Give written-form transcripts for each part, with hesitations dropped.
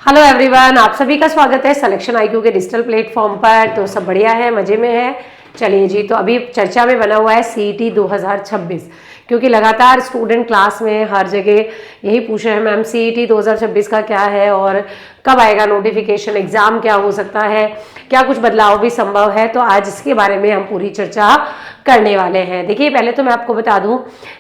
Hello everyone, आप सभी का स्वागत है सिलेक्शन IQ के डिजिटल प्लेटफॉर्म पर। तो सब बढ़िया है, मज़े में है। चलिए जी, तो अभी चर्चा में बना हुआ है CET 2026, क्योंकि लगातार स्टूडेंट क्लास में हर जगह यही पूछ रहे हैं मैम CET 2026 का क्या है और कब आएगा नोटिफिकेशन, एग्ज़ाम क्या हो सकता है, क्या कुछ बदलाव भी संभव है। तो आज इसके बारे में हम पूरी चर्चा करने वाले हैं। देखिए, पहले तो मैं आपको बता दूं,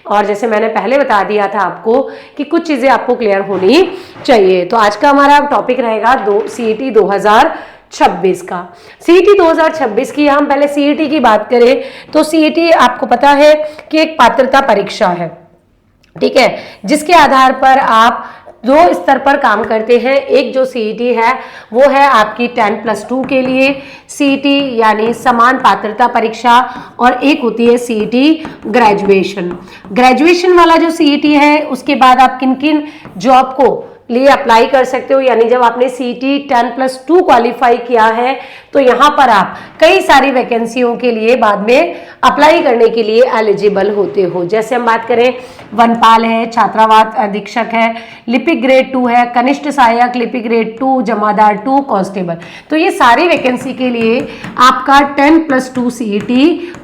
और जैसे मैंने पहले बता दिया था आपको कि कुछ चीज़ें आपको क्लियर होनी चाहिए। तो आज का हमारा टॉपिक रहेगा CET 2026 का। CET 2026 की हम पहले CET की बात करें तो CET आपको पता है कि एक पात्रता परीक्षा है, ठीक है, जिसके आधार पर आप दो स्तर पर काम करते हैं। एक जो CET है वो है आपकी 10+2 के लिए CET यानी समान पात्रता परीक्षा, और एक होती है CET ग्रेजुएशन वाला जो CET है उसके बाद आप किन किन जॉब को लिए अप्लाई कर सकते हो। यानी जब आपने CET 10+2 क्वालिफाई किया है तो यहाँ पर आप कई सारी वैकेंसियों के लिए बाद में अप्लाई करने के लिए एलिजिबल होते हो। जैसे हम बात करें, वनपाल है, छात्रावास अधीक्षक है, लिपिक ग्रेड 2 है, कनिष्ठ सहायक लिपिक ग्रेड 2, जमादार 2, कांस्टेबल। तो ये सारी वैकेंसी के लिए आपका 10+2 CET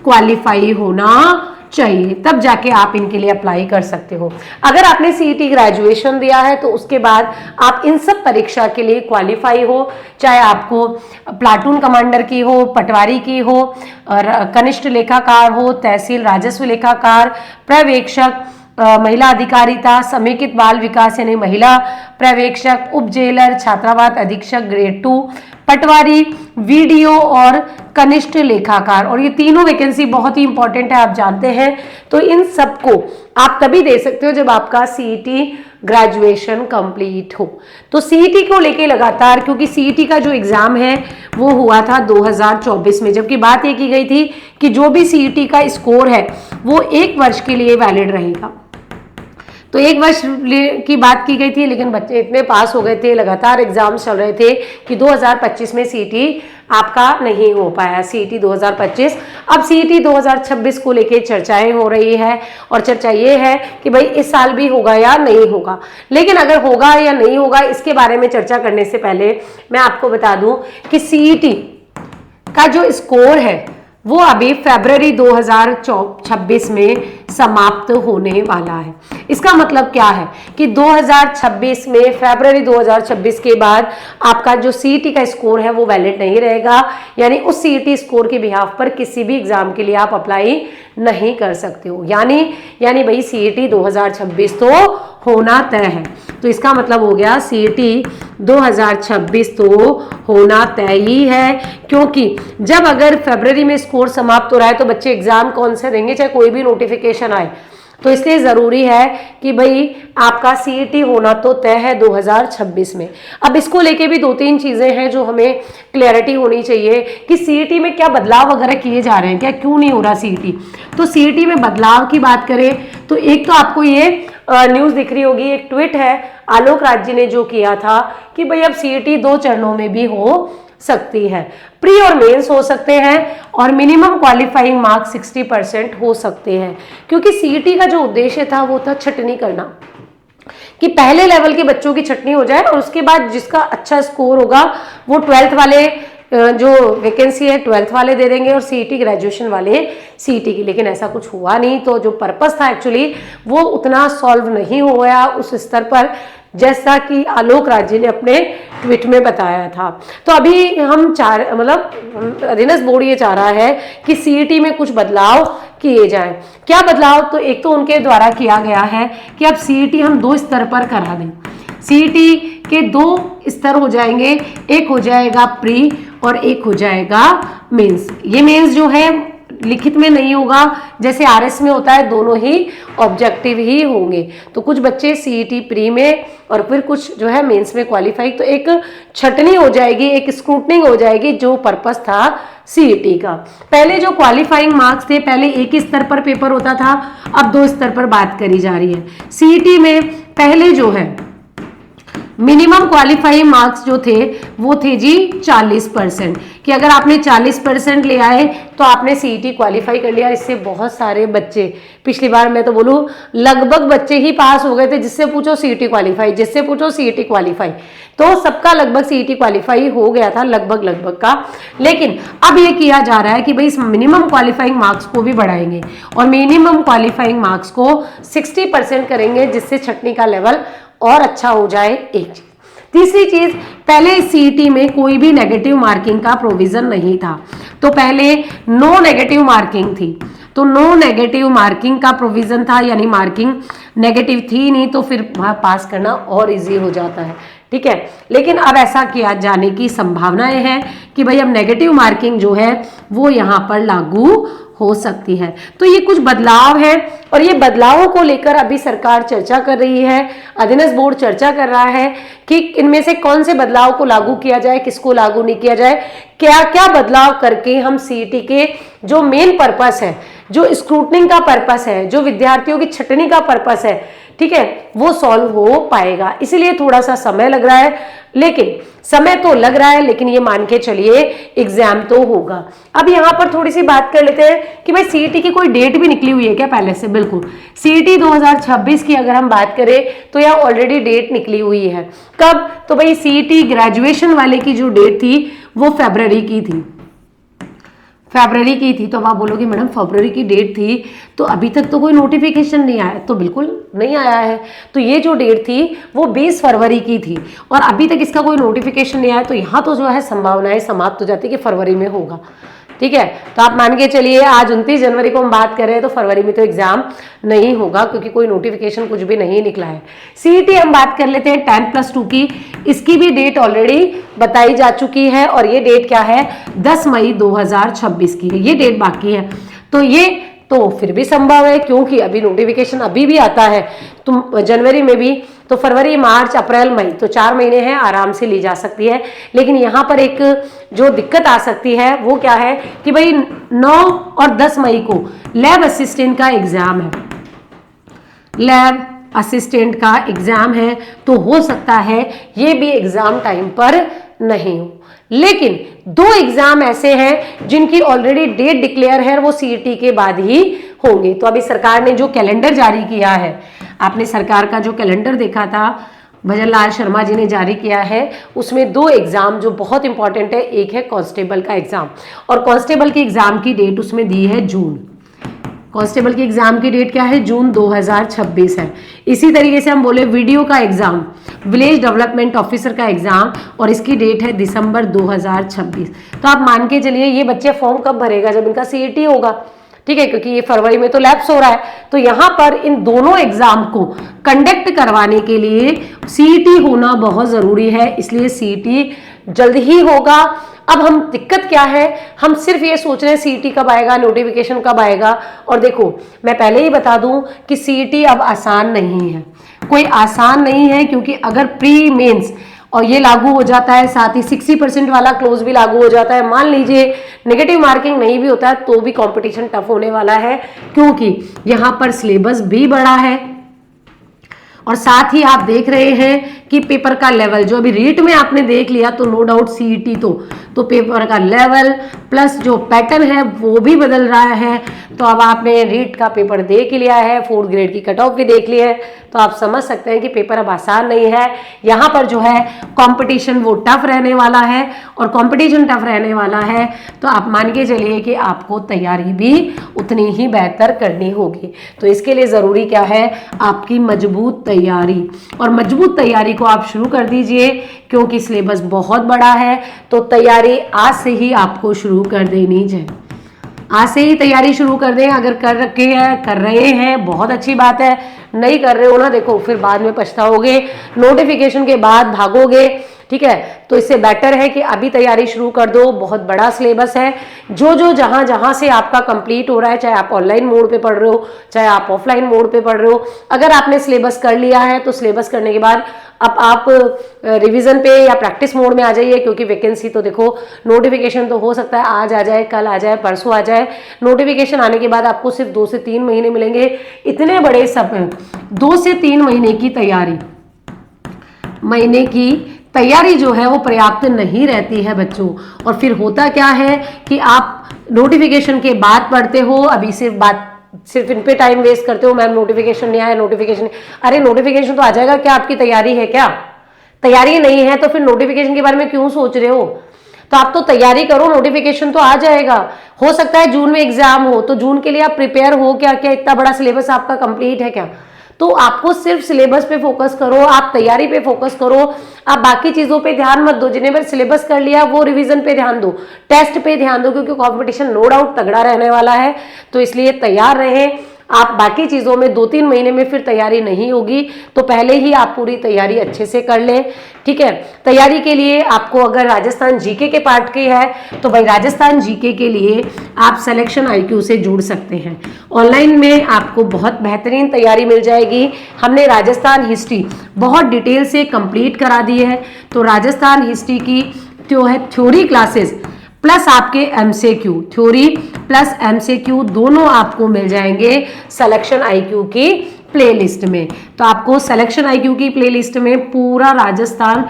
क्वालिफाई होना चाहिए, तब जाके आप इनके लिए अप्लाई कर सकते हो। अगर आपने CET ग्रेजुएशन दिया है तो उसके बाद आप इन सब परीक्षा के लिए क्वालिफाई हो, चाहे आपको प्लाटून कमांडर की हो, पटवारी की हो, और कनिष्ठ लेखाकार हो, तहसील राजस्व लेखाकार, पर्यवेक्षक, महिला अधिकारिता, समेकित बाल विकास यानी महिला पर्यवेक्षक, उप जेलर, छात्रावास अधीक्षक ग्रेड 2, पटवारी, वीडियो और कनिष्ठ लेखाकार। और ये तीनों वैकेंसी बहुत ही इंपॉर्टेंट है, आप जानते हैं। तो इन सबको आप तभी दे सकते हो जब आपका CET ग्रेजुएशन कंप्लीट हो। तो CET को लेके लगातार, क्योंकि CET का जो एग्जाम है वो हुआ था 2024 में, जबकि बात ये की गई थी कि जो भी CET का स्कोर है वो 1 वर्ष के लिए वैलिड रहेगा। तो 1 वर्ष की बात की गई थी, लेकिन बच्चे इतने पास हो गए थे, लगातार एग्जाम चल रहे थे कि 2025 में CET आपका नहीं हो पाया, CET 2025। अब CET 2026 को लेके चर्चाएं हो रही है, और चर्चा ये है कि भाई इस साल भी होगा या नहीं होगा। लेकिन अगर होगा या नहीं होगा, इसके बारे में चर्चा करने से पहले मैं आपको बता दूं कि CET का जो स्कोर है वो अभी फरवरी 2026 में समाप्त होने वाला है। इसका मतलब क्या है कि 2026 में फरवरी 2026 के बाद आपका जो CET का स्कोर है वो वैलिड नहीं रहेगा। यानी उस CET स्कोर के बिहाफ पर किसी भी एग्जाम के लिए आप अप्लाई नहीं कर सकते हो। यानी भाई CET 2026 तो होना तय है। तो इसका मतलब हो गया CET 2026 तो होना तय ही है, क्योंकि जब अगर फरवरी में स्कोर समाप्त हो रहा है तो बच्चे एग्जाम कौन से देंगे, चाहे कोई भी नोटिफिकेशन आए। तो इसलिए ज़रूरी है कि भाई आपका CET होना तो तय है 2026 में। अब इसको लेके भी 2-3 चीज़ें हैं जो हमें क्लैरिटी होनी चाहिए कि CET में क्या बदलाव वगैरह किए जा रहे हैं, क्या क्यों नहीं हो रहा CET। तो CET में बदलाव की बात करें तो एक तो आपको ये न्यूज़ दिख रही होगी, एक ट्वीट है आलोक राज जी ने जो किया था कि भाई अब CET 2 चरणों में भी हो सकती है। प्री और मेंस हो सकते हैं, और मिनिमम क्वालिफाइंग मार्क्स 60% हो सकते हैं। क्योंकि CET का जो उद्देश्य था वो था छटनी करना, कि पहले लेवल के बच्चों की छटनी हो जाए, और उसके बाद जिसका अच्छा स्कोर होगा वो 12th वाले जो वैकेंसी है 12th वाले दे देंगे, और CET ग्रेजुएशन वाले CET की। लेकिन ऐसा कुछ हुआ नहीं। तो जो पर्पस था एक्चुअली वो उतना सॉल्व नहीं हो गया उस स्तर पर, जैसा कि आलोक राज जी ने अपने ट्वीट में बताया था। तो अभी हम अधीनस्थ बोर्ड ये चाह रहा है कि CET में कुछ बदलाव किए जाएं। क्या बदलाव? तो एक तो उनके द्वारा किया गया है कि अब CET हम 2 स्तर पर करा दें। CET के 2 स्तर हो जाएंगे, एक हो जाएगा प्री और एक हो जाएगा मेंस। ये मेंस जो है लिखित में नहीं होगा, जैसे RS में होता है, दोनों ही ऑब्जेक्टिव ही होंगे। तो कुछ बच्चे CET प्री में और फिर कुछ जो है मेंस में क्वालिफाई, तो एक छटनी हो जाएगी, एक स्क्रूटनिंग हो जाएगी, जो पर्पस था CET का। पहले जो क्वालिफाइंग मार्क्स थे, पहले एक ही स्तर पर पेपर होता था, अब 2 स्तर पर बात करी जा रही है। CET में पहले जो है मिनिमम क्वालिफाइंग मार्क्स जो थे वो थे जी 40%, कि अगर आपने 40% ले आए तो आपने सीईटी क्वालिफाई कर लिया। इससे बहुत सारे बच्चे, पिछली बार मैं तो बोलूं लगभग बच्चे ही पास हो गए थे, जिससे पूछो सीईटी क्वालिफाई, जिससे पूछो सीईटी क्वालिफाई, तो सबका लगभग सीईटी क्वालिफाई हो गया था, लगभग का। लेकिन अब ये किया जा रहा है कि भाई इस मिनिमम क्वालिफाइंग मार्क्स को भी बढ़ाएंगे और मिनिमम क्वालिफाइंग मार्क्स को 60% करेंगे, जिससे छटनी का लेवल और अच्छा हो जाए। एक चीज, तीसरी चीज, पहले सीईटी में कोई भी नेगेटिव मार्किंग का प्रोविजन नहीं था, तो पहले नो नेगेटिव मार्किंग थी, तो नो नेगेटिव मार्किंग का प्रोविजन था, यानी मार्किंग नेगेटिव थी नहीं, तो फिर वहां पास करना और इजी हो जाता है, ठीक है। लेकिन अब ऐसा किया जाने की संभावनाएं हैं कि भाई अब नेगेटिव मार्किंग जो है वो यहाँ पर लागू हो सकती है। तो ये कुछ बदलाव है और ये बदलावों को लेकर अभी सरकार चर्चा कर रही है, अधीनस्थ बोर्ड चर्चा कर रहा है कि इनमें से कौन से बदलाव को लागू किया जाए, किसको लागू नहीं किया जाए, क्या क्या बदलाव करके हम सीईटी के जो मेन पर्पस है, जो स्क्रूटनिंग का पर्पस है, जो विद्यार्थियों की छटनी का पर्पस है, ठीक है, वो सॉल्व हो पाएगा। इसीलिए थोड़ा सा समय लग रहा है, लेकिन समय तो लग रहा है, लेकिन ये मान के चलिए एग्जाम तो होगा। अब यहाँ पर थोड़ी सी बात कर लेते हैं कि भाई सीईटी की कोई डेट भी निकली हुई है क्या पहले से? बिल्कुल, सीईटी 2026 की अगर हम बात करें तो यह ऑलरेडी डेट निकली हुई है। कब? तो भाई सीईटी ग्रेजुएशन वाले की जो डेट थी वो फरवरी की थी, फरवरी की थी। तो अब आप बोलोगे मैडम फरवरी की डेट थी तो अभी तक तो कोई नोटिफिकेशन नहीं आया, तो बिल्कुल नहीं आया है। तो ये जो डेट थी वो 20 फरवरी की थी और अभी तक इसका कोई नोटिफिकेशन नहीं आया, तो यहाँ तो जो है संभावनाएं समाप्त हो जाती है कि फरवरी में होगा, ठीक है। तो आप मान के चलिए आज 29 जनवरी को हम बात कर रहे हैं, तो फरवरी में तो एग्जाम नहीं होगा क्योंकि कोई नोटिफिकेशन कुछ भी नहीं निकला है। सीईटी हम बात कर लेते हैं 10+2 की, इसकी भी डेट ऑलरेडी बताई जा चुकी है और ये डेट क्या है? 10 मई 2026 की है, ये डेट बाकी है। तो ये तो फिर भी संभव है क्योंकि अभी नोटिफिकेशन अभी भी आता है तो जनवरी में भी, तो फरवरी, मार्च, अप्रैल, मई, तो 4 महीने हैं, आराम से ली जा सकती है। लेकिन यहाँ पर एक जो दिक्कत आ सकती है वो क्या है कि भाई 9 और 10 मई को लैब असिस्टेंट का एग्जाम है, लैब असिस्टेंट का एग्जाम है, तो हो सकता है ये भी एग्जाम टाइम पर नहीं हो। लेकिन 2 एग्जाम ऐसे हैं जिनकी ऑलरेडी डेट डिक्लेयर है, वो सीईटी के बाद ही होंगे। तो अभी सरकार ने जो कैलेंडर जारी किया है, आपने सरकार का जो कैलेंडर देखा था, भजन लाल शर्मा जी ने जारी किया है, उसमें 2 एग्जाम जो बहुत इंपॉर्टेंट है, एक है कांस्टेबल का एग्जाम और कांस्टेबल के एग्जाम की डेट उसमें दी है जून। कांस्टेबल की एग्जाम की डेट क्या है? जून 2026 है। इसी तरीके से हम बोले वीडियो का एग्जाम, विलेज डेवलपमेंट ऑफिसर का एग्जाम, और इसकी डेट है दिसंबर 2026। तो आप मान के चलिए ये बच्चे फॉर्म कब भरेगा? जब इनका सीईटी होगा, ठीक है, क्योंकि ये फरवरी में तो लैप्स हो रहा है। तो यहाँ पर इन दोनों एग्जाम को कंडक्ट करवाने के लिए सीईटी होना बहुत जरूरी है, इसलिए सीईटी जल्द ही होगा। अब हम दिक्कत क्या है, हम सिर्फ ये सोच रहे हैं सीईटी कब आएगा, नोटिफिकेशन कब आएगा। और देखो मैं पहले ही बता दूं कि सीईटी अब आसान नहीं है, कोई आसान नहीं है, क्योंकि अगर प्री मेंस और ये लागू हो जाता है, साथ ही 60% वाला क्लोज भी लागू हो जाता है, मान लीजिए नेगेटिव मार्किंग नहीं भी होता है तो भी कंपटीशन टफ होने वाला है, क्योंकि यहाँ पर सिलेबस भी बड़ा है और साथ ही आप देख रहे हैं कि पेपर का लेवल जो अभी रीट में आपने देख लिया, तो नो डाउट सीईटी तो पेपर का लेवल प्लस जो पैटर्न है वो भी बदल रहा है। तो अब आपने रीट का पेपर देख लिया है, 4th ग्रेड की कट ऑफ भी देख ली है, तो आप समझ सकते हैं कि पेपर अब आसान नहीं है। यहाँ पर जो है कंपटीशन वो टफ रहने वाला है, और कंपटीशन टफ रहने वाला है तो आप मान के चलिए कि आपको तैयारी भी उतनी ही बेहतर करनी होगी। तो इसके लिए ज़रूरी क्या है? आपकी मजबूत तैयारी, और मजबूत तैयारी को आप शुरू कर दीजिए, क्योंकि सिलेबस बहुत बड़ा है। तो तैयारी आज से ही आपको शुरू कर देनी चाहिए, आज से ही तैयारी शुरू कर दें। अगर कर रहे हैं बहुत अच्छी बात है, नहीं कर रहे हो ना, देखो फिर बाद में पछताओगे, नोटिफिकेशन के बाद भागोगे, ठीक है। तो इससे बेटर है कि अभी तैयारी शुरू कर दो। बहुत बड़ा सिलेबस है, जो जहां जहां से आपका कंप्लीट हो रहा है, चाहे आप ऑनलाइन मोड पे पढ़ रहे हो, चाहे आप ऑफलाइन मोड पे पढ़ रहे हो, अगर आपने सिलेबस कर लिया है तो सिलेबस करने के बाद अब आप रिवीजन पे या प्रैक्टिस मोड में आ जाइए, क्योंकि वैकेंसी तो देखो नोटिफिकेशन तो हो सकता है आज आ जाए, कल आ जाए, परसों आ जाए। नोटिफिकेशन आने के बाद आपको सिर्फ 2 से 3 महीने मिलेंगे। इतने बड़े समय 2 से 3 महीने की तैयारी महीने की तैयारी जो है वो पर्याप्त नहीं रहती है बच्चों। और फिर होता क्या है कि आप नोटिफिकेशन के बाद पढ़ते हो, अभी सिर्फ इन पे टाइम वेस्ट करते हो, मैम नोटिफिकेशन नहीं आया, नोटिफिकेशन। अरे नोटिफिकेशन तो आ जाएगा, क्या आपकी तैयारी है? क्या तैयारी नहीं है तो फिर नोटिफिकेशन के बारे में क्यों सोच रहे हो? तो आप तो तैयारी करो, नोटिफिकेशन तो आ जाएगा। हो सकता है जून में एग्जाम हो, तो जून के लिए आप प्रिपेयर हो क्या? क्या इतना बड़ा सिलेबस आपका कंप्लीट है क्या? तो आपको सिर्फ सिलेबस पे फोकस करो, आप तैयारी पे फोकस करो, आप बाकी चीजों पे ध्यान मत दो। जिन्हें बार सिलेबस कर लिया वो रिवीजन पे ध्यान दो, टेस्ट पे ध्यान दो, क्योंकि कंपटीशन नो डाउट तगड़ा रहने वाला है। तो इसलिए तैयार रहें आप। बाकी चीजों में 2-3 महीने में फिर तैयारी नहीं होगी, तो पहले ही आप पूरी तैयारी अच्छे से कर लें, ठीक है। तैयारी के लिए आपको अगर राजस्थान जीके के पार्ट की है तो भाई राजस्थान जीके के लिए आप सिलेक्शन IQ से जुड़ सकते हैं। ऑनलाइन में आपको बहुत बेहतरीन तैयारी मिल जाएगी। हमने राजस्थान हिस्ट्री बहुत डिटेल से कंप्लीट करा दी है, तो राजस्थान हिस्ट्री की जो है थ्योरी क्लासेस प्लस आपके MCQ, थ्योरी प्लस MCQ दोनों आपको मिल जाएंगे सिलेक्शन IQ की प्लेलिस्ट में। तो आपको सिलेक्शन IQ की प्लेलिस्ट में पूरा राजस्थान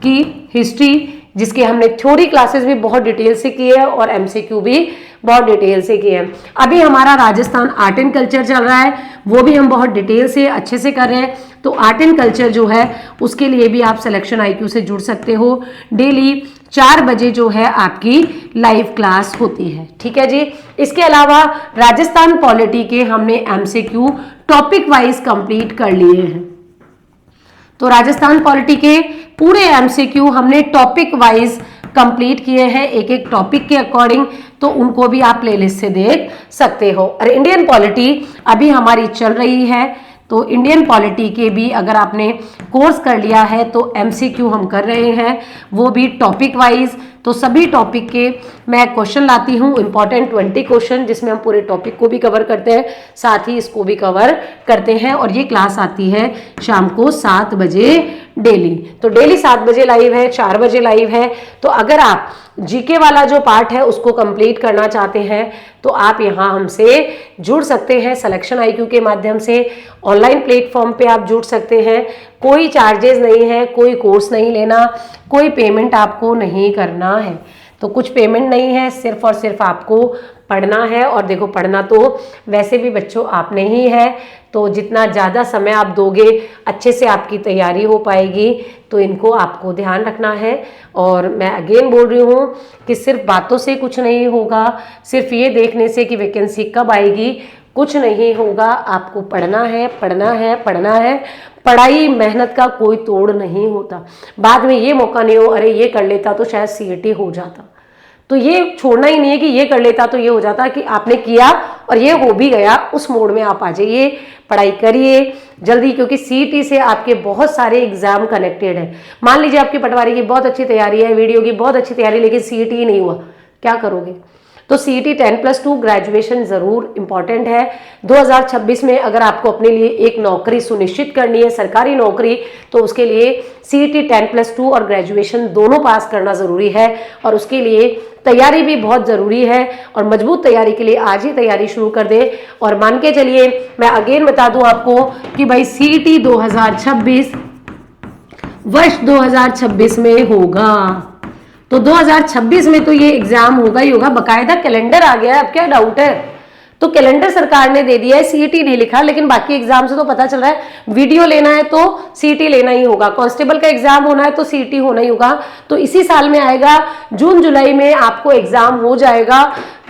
की हिस्ट्री, जिसके हमने थ्योरी क्लासेस भी बहुत डिटेल से की है और MCQ भी बहुत डिटेल से किए हैं। अभी हमारा राजस्थान आर्ट एंड कल्चर चल रहा है, वो भी हम बहुत डिटेल से अच्छे से कर रहे हैं। तो आर्ट एंड कल्चर जो है उसके लिए भी आप सिलेक्शन IQ से जुड़ सकते हो। डेली 4 बजे जो है आपकी लाइव क्लास होती है, ठीक है जी। इसके अलावा राजस्थान पॉलिटी के हमने MCQ टॉपिक वाइज कंप्लीट कर लिए हैं। तो राजस्थान पॉलिटी के पूरे MCQ हमने टॉपिक वाइज कंप्लीट किए हैं, एक एक टॉपिक के अकॉर्डिंग, तो उनको भी आप प्लेलिस्ट से देख सकते हो। और इंडियन पॉलिटी अभी हमारी चल रही है, तो इंडियन पॉलिटी के भी अगर आपने कोर्स कर लिया है तो MCQ हम कर रहे हैं, वो भी टॉपिक वाइज। तो सभी टॉपिक के मैं क्वेश्चन लाती हूँ, इंपॉर्टेंट 20 क्वेश्चन, जिसमें हम पूरे टॉपिक को भी कवर करते हैं, साथ ही इसको भी कवर करते हैं। और ये क्लास आती है शाम को 7 बजे डेली। तो डेली 7 बजे लाइव है, 4 बजे लाइव है। तो अगर आप जीके वाला जो पार्ट है उसको कंप्लीट करना चाहते हैं तो आप यहाँ हमसे जुड़ सकते हैं सिलेक्शन IQ के माध्यम से। ऑनलाइन प्लेटफॉर्म पे आप जुड़ सकते हैं, कोई चार्जेस नहीं है, कोई कोर्स नहीं लेना, कोई पेमेंट आपको नहीं करना है। तो कुछ पेमेंट नहीं है, सिर्फ और सिर्फ आपको पढ़ना है। और देखो पढ़ना तो वैसे भी बच्चों आपने ही है, तो जितना ज़्यादा समय आप दोगे अच्छे से आपकी तैयारी हो पाएगी। तो इनको आपको ध्यान रखना है। और मैं अगेन बोल रही हूँ कि सिर्फ बातों से कुछ नहीं होगा, सिर्फ ये देखने से कि वैकेंसी कब आएगी कुछ नहीं होगा। आपको पढ़ना है, पढ़ना है, पढ़ना है। पढ़ाई मेहनत का कोई तोड़ नहीं होता। बाद में ये मौका नहीं हो अरे ये कर लेता तो शायद CET हो जाता, तो ये छोड़ना ही नहीं है कि ये कर लेता तो ये हो जाता, कि आपने किया और ये हो भी गया, उस मोड में आप आ जाइए, पढ़ाई करिए जल्दी, क्योंकि CET से आपके बहुत सारे एग्जाम कनेक्टेड है। मान लीजिए आपकी पटवारी की बहुत अच्छी तैयारी है, वीडियो की बहुत अच्छी तैयारी, लेकिन CET ही नहीं हुआ, क्या करोगे? तो CET 10+2 ग्रेजुएशन जरूर इंपॉर्टेंट है। 2026 में अगर आपको अपने लिए एक नौकरी सुनिश्चित करनी है, सरकारी नौकरी, तो उसके लिए CET 10+2 और ग्रेजुएशन दोनों पास करना जरूरी है। और उसके लिए तैयारी भी बहुत जरूरी है, और मजबूत तैयारी के लिए आज ही तैयारी शुरू कर दे। और मान के चलिए, मैं अगेन बता दूं आपको कि भाई CET 2026 वर्ष 2026 में होगा, तो 2026 में तो ये एग्जाम होगा ही होगा। बकायदा कैलेंडर आ गया है, अब क्या डाउट है? तो कैलेंडर सरकार ने दे दिया है, CET नहीं लिखा, लेकिन बाकी एग्जाम से तो पता चल रहा है वीडियो लेना है तो CET लेना ही होगा, कांस्टेबल का एग्जाम होना है तो CET होना ही होगा। तो इसी साल में आएगा, जून जुलाई में आपको एग्जाम हो जाएगा,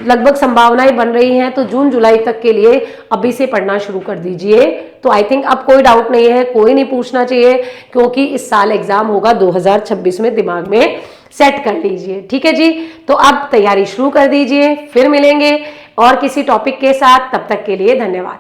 लगभग संभावनाएं बन रही हैं। तो जून जुलाई तक के लिए अभी से पढ़ना शुरू कर दीजिए। तो आई थिंक अब कोई डाउट नहीं है, कोई नहीं पूछना चाहिए, क्योंकि इस साल एग्जाम होगा 2026 में, दिमाग में सेट कर लीजिए, ठीक है जी। तो अब तैयारी शुरू कर दीजिए, फिर मिलेंगे और किसी टॉपिक के साथ। तब तक के लिए धन्यवाद।